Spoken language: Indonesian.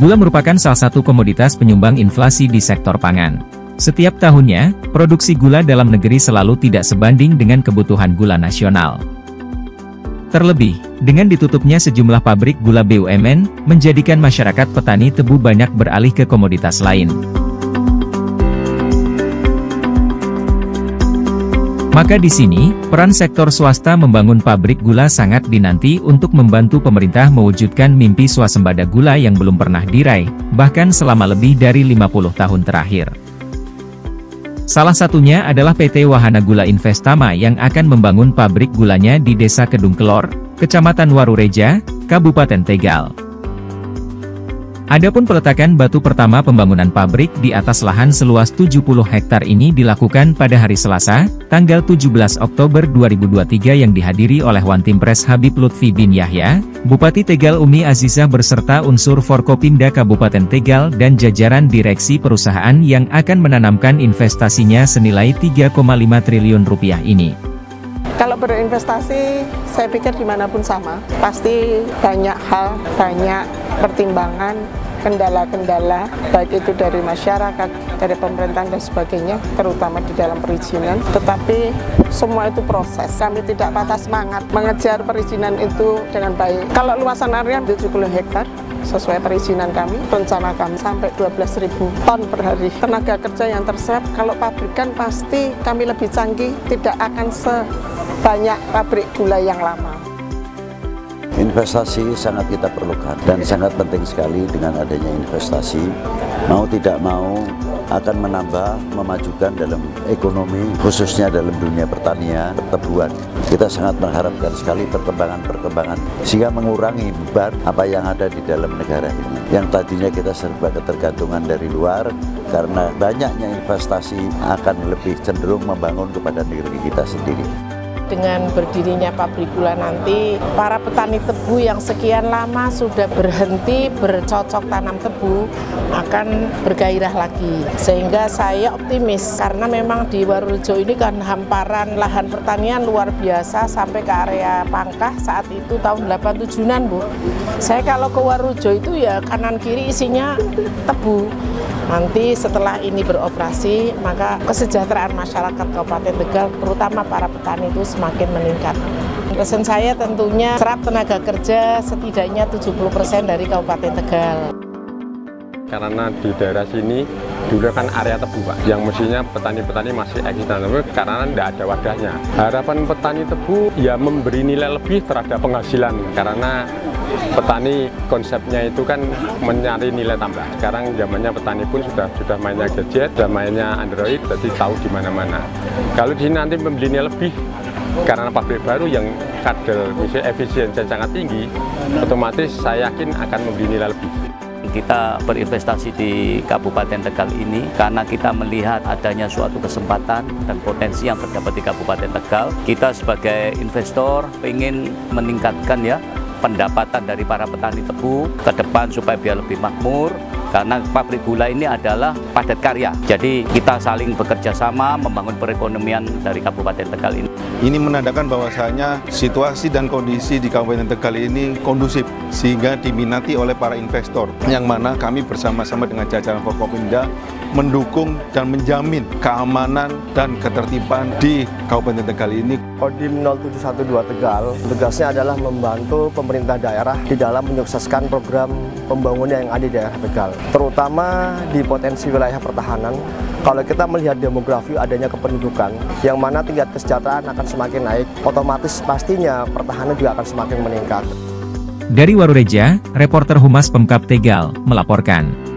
Gula merupakan salah satu komoditas penyumbang inflasi di sektor pangan. Setiap tahunnya, produksi gula dalam negeri selalu tidak sebanding dengan kebutuhan gula nasional. Terlebih, dengan ditutupnya sejumlah pabrik gula BUMN, menjadikan masyarakat petani tebu banyak beralih ke komoditas lain. Maka di sini, peran sektor swasta membangun pabrik gula sangat dinanti untuk membantu pemerintah mewujudkan mimpi swasembada gula yang belum pernah diraih, bahkan selama lebih dari 50 tahun terakhir. Salah satunya adalah PT Wahana Gula Investama yang akan membangun pabrik gulanya di Desa Kedung Kelor, Kecamatan Warureja, Kabupaten Tegal. Adapun peletakan batu pertama pembangunan pabrik di atas lahan seluas 70 hektar ini dilakukan pada hari Selasa, tanggal 17 Oktober 2023 yang dihadiri oleh Wantimpres Habib Lutfi bin Yahya, Bupati Tegal Umi Azizah beserta unsur Forkopimda Kabupaten Tegal dan jajaran direksi perusahaan yang akan menanamkan investasinya senilai 3,5 triliun rupiah ini. Kalau berinvestasi, saya pikir dimanapun sama. Pasti banyak hal, banyak pertimbangan, kendala-kendala, baik itu dari masyarakat, dari pemerintahan dan sebagainya, terutama di dalam perizinan. Tetapi semua itu proses. Kami tidak patah semangat mengejar perizinan itu dengan baik. Kalau luasan area 70 hektar, sesuai perizinan kami, rencana kami sampai 12.000 ton per hari. Tenaga kerja yang terserap, kalau pabrikan pasti kami lebih canggih, tidak akan sebanyak pabrik gula yang lama. Investasi sangat kita perlukan dan sangat penting sekali. Dengan adanya investasi, mau tidak mau akan menambah, memajukan dalam ekonomi, khususnya dalam dunia pertanian, pertebuan. Kita sangat mengharapkan sekali perkembangan sehingga mengurangi beban apa yang ada di dalam negara ini. Yang tadinya kita serba ketergantungan dari luar, karena banyaknya investasi akan lebih cenderung membangun kepada negeri kita sendiri. Dengan berdirinya pabrik gula nanti, para petani tebu yang sekian lama sudah berhenti bercocok tanam tebu akan bergairah lagi. Sehingga saya optimis, karena memang di Warurejo ini kan hamparan lahan pertanian luar biasa sampai ke area Pangkah saat itu tahun 87-an, Bu. Saya kalau ke Warurejo itu ya kanan kiri isinya tebu. Nanti setelah ini beroperasi, maka kesejahteraan masyarakat Kabupaten Tegal, terutama para petani itu semakin meningkat. Pesan saya tentunya serap tenaga kerja setidaknya 70% dari Kabupaten Tegal. Karena di daerah sini dulu kan area tebu, Pak, yang mestinya petani-petani masih eksis tanam tebu karena tidak ada wadahnya. Harapan petani tebu ya memberi nilai lebih terhadap penghasilan, karena petani konsepnya itu kan mencari nilai tambah. Sekarang zamannya petani pun sudah mainnya gadget, sudah mainnya Android, jadi tahu di mana-mana. Kalau di sini nanti membeli nilai lebih, karena pabrik baru yang kadar misalnya efisiensi sangat tinggi, otomatis saya yakin akan membeli nilai lebih. Kita berinvestasi di Kabupaten Tegal ini karena kita melihat adanya suatu kesempatan dan potensi yang terdapat di Kabupaten Tegal. Kita sebagai investor ingin meningkatkan pendapatan dari para petani tebu ke depan supaya biar lebih makmur, karena pabrik gula ini adalah padat karya. Jadi kita saling bekerja sama membangun perekonomian dari Kabupaten Tegal ini. Ini menandakan bahwasanya situasi dan kondisi di Kabupaten Tegal ini kondusif sehingga diminati oleh para investor, yang mana kami bersama-sama dengan jajaran Forkopimda mendukung dan menjamin keamanan dan ketertiban di Kabupaten Tegal ini. Kodim 0712 Tegal tugasnya adalah membantu pemerintah daerah di dalam menyukseskan program pembangunan yang ada di daerah Tegal, terutama di potensi wilayah pertahanan. Kalau kita melihat demografi adanya kependudukan, yang mana tingkat kesejahteraan akan semakin naik, otomatis pastinya pertahanan juga akan semakin meningkat. Dari Warureja, reporter Humas Pemkab Tegal melaporkan.